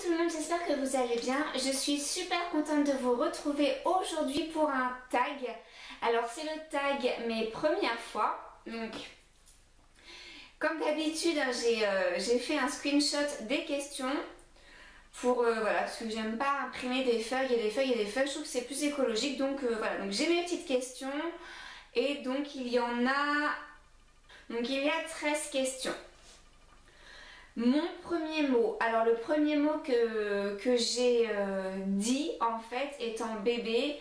tout le monde, j'espère que vous allez bien. Je suis super contente de vous retrouver aujourd'hui pour un tag. Alors c'est le tag mes premières fois. Donc comme d'habitude j'ai fait un screenshot des questions pour voilà, parce que j'aime pas imprimer des feuilles et des feuilles et des feuilles. Je trouve que c'est plus écologique. Donc voilà, donc j'ai mes petites questions et donc il y a 13 questions. Mon premier mot, alors le premier mot que j'ai dit en fait étant bébé,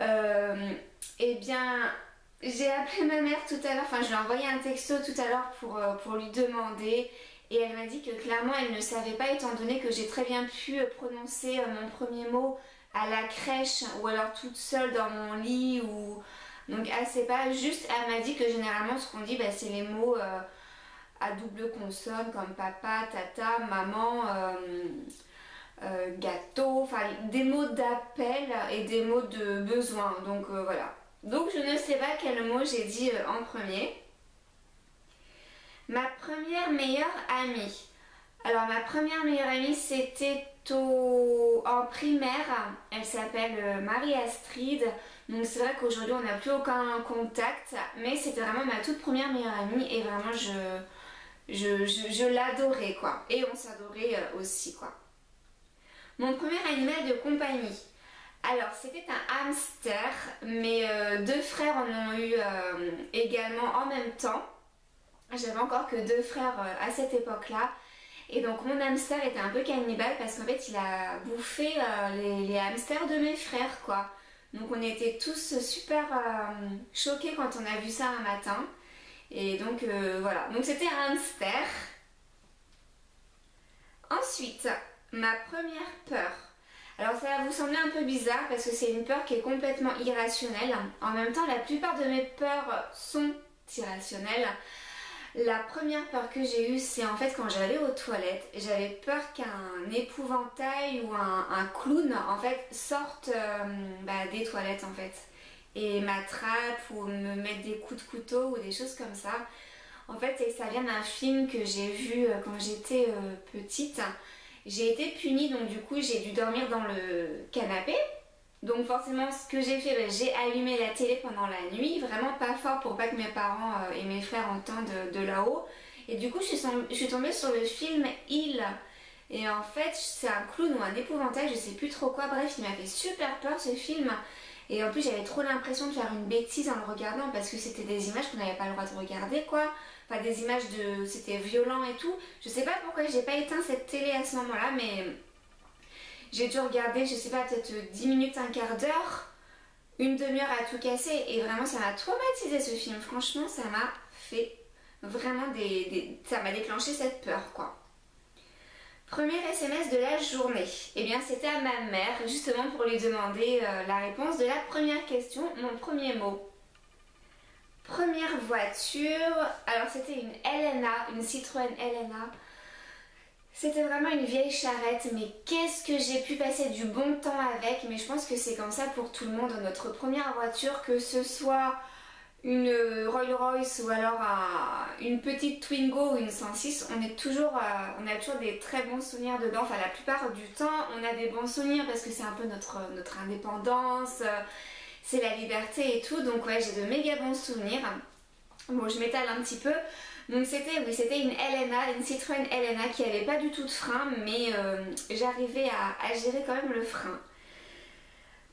eh bien j'ai appelé ma mère tout à l'heure, enfin je lui ai envoyé un texto tout à l'heure pour lui demander et elle m'a dit que clairement elle ne savait pas étant donné que j'ai très bien pu prononcer mon premier mot à la crèche ou alors toute seule dans mon lit ou donc assez pas, juste elle m'a dit que généralement ce qu'on dit c'est les mots à double consonne comme papa, tata, maman, gâteau, enfin des mots d'appel et des mots de besoin. Donc voilà. Donc je ne sais pas quel mot j'ai dit en premier. Ma première meilleure amie. Alors ma première meilleure amie c'était en primaire. Elle s'appelle Marie-Astrid. Donc c'est vrai qu'aujourd'hui on n'a plus aucun contact. Mais c'était vraiment ma toute première meilleure amie et vraiment je l'adorais quoi. Et on s'adorait aussi quoi. Mon premier animal de compagnie. Alors c'était un hamster, mais deux frères en ont eu également en même temps. J'avais encore que deux frères à cette époque-là. Et donc mon hamster était un peu cannibale parce qu'en fait il a bouffé les hamsters de mes frères quoi. Donc on était tous super choqués quand on a vu ça un matin. Et donc voilà, donc c'était un hamster. Ensuite, ma première peur. Alors ça va vous sembler un peu bizarre parce que c'est une peur qui est complètement irrationnelle. En même temps, la plupart de mes peurs sont irrationnelles. La première peur que j'ai eue, c'est en fait quand j'allais aux toilettes. J'avais peur qu'un épouvantail ou un clown en fait sorte des toilettes en fait. Et m'attrape ou me mettre des coups de couteau ou des choses comme ça. En fait, c'est que ça vient d'un film que j'ai vu quand j'étais petite. J'ai été punie, donc du coup j'ai dû dormir dans le canapé. Donc forcément ce que j'ai fait, j'ai allumé la télé pendant la nuit, vraiment pas fort pour pas que mes parents et mes frères entendent de là-haut. Et du coup je suis tombée sur le film Il. Et en fait c'est un clown ou un épouvantail, je sais plus trop quoi, bref il m'a fait super peur ce film. Et en plus j'avais trop l'impression de faire une bêtise en le regardant parce que c'était des images qu'on n'avait pas le droit de regarder quoi. Enfin des images de... c'était violent et tout. Je sais pas pourquoi j'ai pas éteint cette télé à ce moment-là mais j'ai dû regarder je sais pas peut-être 10 minutes, un quart d'heure, une demi-heure à tout casser et vraiment ça m'a traumatisé ce film. Franchement ça m'a fait vraiment ça m'a déclenché cette peur quoi. Premier SMS de la journée, eh bien c'était à ma mère justement pour lui demander la réponse de la première question, mon premier mot. Première voiture, alors c'était une LNA, une Citroën LNA. C'était vraiment une vieille charrette, mais qu'est-ce que j'ai pu passer du bon temps avec, mais je pense que c'est comme ça pour tout le monde, notre première voiture, que ce soit une Rolls Royce ou alors une petite Twingo ou une 106, on a toujours des très bons souvenirs dedans. Enfin la plupart du temps on a des bons souvenirs parce que c'est un peu notre indépendance, c'est la liberté et tout, donc ouais j'ai de méga bons souvenirs. Bon je m'étale un petit peu, donc c'était une LNA, une Citroën LNA qui avait pas du tout de frein mais j'arrivais à gérer quand même le frein.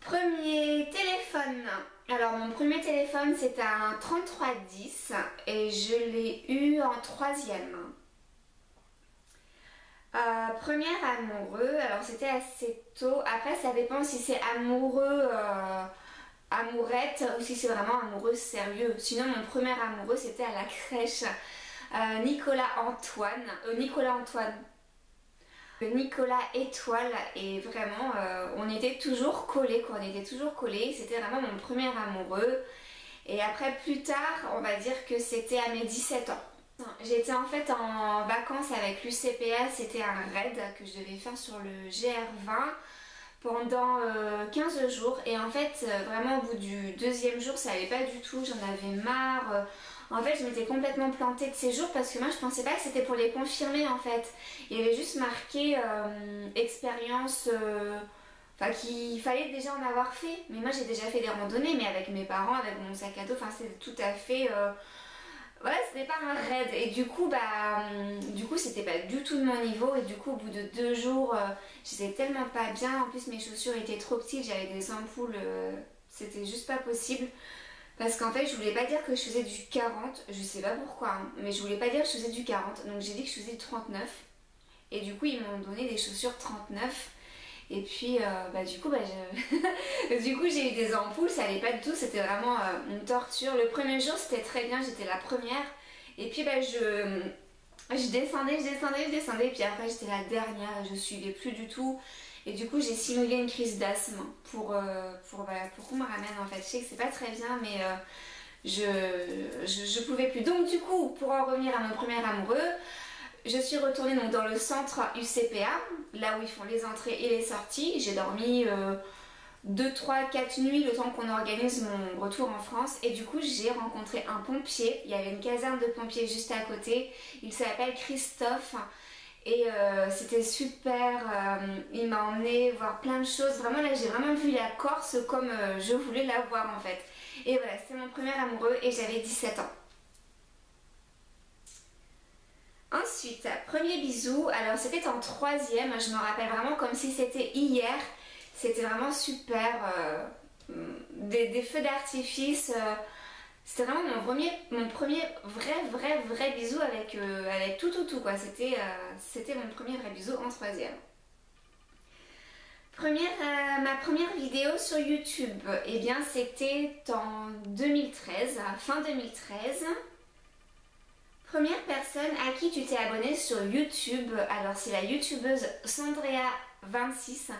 Premier téléphone. Alors mon premier téléphone c'était un 3310 et je l'ai eu en troisième. Premier amoureux, alors c'était assez tôt. Après ça dépend si c'est amoureux, amourette ou si c'est vraiment amoureux sérieux. Sinon mon premier amoureux c'était à la crèche. Nicolas Antoine. Nicolas Étoile et vraiment on était toujours collés quoi, c'était vraiment mon premier amoureux et après plus tard on va dire que c'était à mes 17 ans. J'étais en fait en vacances avec l'UCPA, c'était un raid que je devais faire sur le GR20 pendant 15 jours et en fait vraiment au bout du deuxième jour ça allait pas du tout, j'en avais marre. En fait, je m'étais complètement plantée de séjour parce que moi, je pensais pas que c'était pour les confirmer en fait. Il y avait juste marqué expérience, enfin qu'il fallait déjà en avoir fait. Mais moi, j'ai déjà fait des randonnées, mais avec mes parents, avec mon sac à dos, enfin c'était tout à fait... Ouais, c'était pas un raid. Et du coup, c'était pas du tout de mon niveau. Et du coup, au bout de 2 jours, j'étais tellement pas bien. En plus, mes chaussures étaient trop petites, j'avais des ampoules, c'était juste pas possible. Parce qu'en fait, je voulais pas dire que je faisais du 40, je sais pas pourquoi, hein, mais je voulais pas dire que je faisais du 40. Donc j'ai dit que je faisais du 39. Et du coup, ils m'ont donné des chaussures 39. Et puis, du coup, du coup, j'ai eu des ampoules, ça allait pas du tout, c'était vraiment une torture. Le premier jour, c'était très bien, j'étais la première. Et puis, je descendais, puis après, j'étais la dernière, je suivais plus du tout. Et du coup, j'ai simulé une crise d'asthme pour qu'on me ramène en fait. Je sais que c'est pas très bien, mais je pouvais plus. Donc, du coup, pour en revenir à mon premier amoureux, je suis retournée donc dans le centre UCPA, là où ils font les entrées et les sorties. J'ai dormi 2, 3, 4 nuits le temps qu'on organise mon retour en France. Et du coup, j'ai rencontré un pompier. Il y avait une caserne de pompiers juste à côté. Il s'appelle Christophe. Et c'était super. Il m'a emmené voir plein de choses. Vraiment, là, j'ai vraiment vu la Corse comme je voulais la voir en fait. Et voilà, c'était mon premier amoureux et j'avais 17 ans. Ensuite, premier bisou, alors c'était en troisième, je me rappelle vraiment comme si c'était hier, c'était vraiment super, des feux d'artifice, c'était vraiment mon premier vrai bisou avec tout quoi, c'était mon premier vrai bisou en troisième. Ma première vidéo sur YouTube, eh bien c'était en 2013, fin 2013. Première personne à qui tu t'es abonnée sur YouTube, alors c'est la youtubeuse Sandrea26.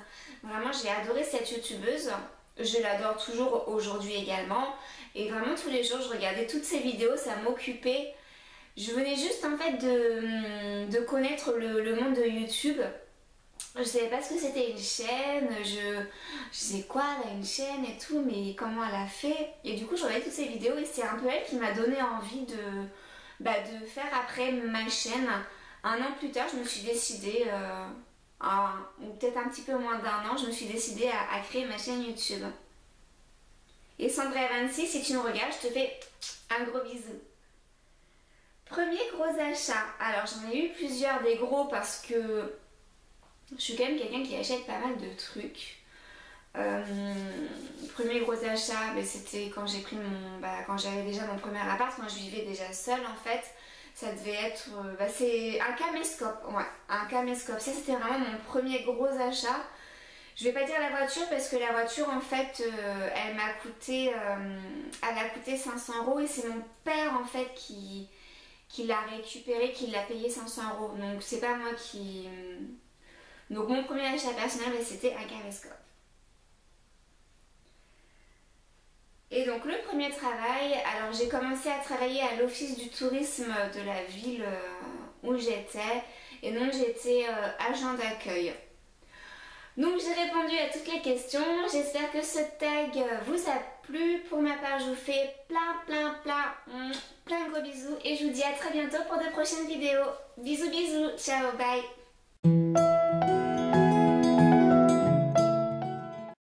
Vraiment j'ai adoré cette youtubeuse, je l'adore toujours aujourd'hui également. Et vraiment tous les jours je regardais toutes ses vidéos, ça m'occupait. Je venais juste en fait de connaître le monde de YouTube. Je savais pas ce que c'était une chaîne, je disais quoi, elle a une chaîne et tout, mais comment elle a fait. Et du coup je regardais toutes ses vidéos et c'est un peu elle qui m'a donné envie de faire après ma chaîne. Un an plus tard, je me suis décidée, ou peut-être un petit peu moins d'1 an, je me suis décidée à créer ma chaîne YouTube. Et Sandrea26, si tu me regardes, je te fais un gros bisou. Premier gros achat. Alors j'en ai eu plusieurs des gros parce que je suis quand même quelqu'un qui achète pas mal de trucs. Premier gros achat, c'était quand j'ai pris quand j'avais déjà mon premier appart. Moi je vivais déjà seule en fait. Ça devait être c'est un caméscope, ouais, un caméscope. Ça c'était vraiment mon premier gros achat. Je vais pas dire la voiture parce que la voiture en fait elle a coûté 500 € et c'est mon père en fait qui l'a récupéré, qui l'a payé 500 €. Donc c'est pas moi qui... Donc mon premier achat personnel c'était un caméscope. Et donc le premier travail, alors j'ai commencé à travailler à l'office du tourisme de la ville où j'étais. Et donc j'étais agent d'accueil. Donc j'ai répondu à toutes les questions, j'espère que ce tag vous a plu. Pour ma part je vous fais plein de gros bisous et je vous dis à très bientôt pour de prochaines vidéos. Bisous, ciao, bye.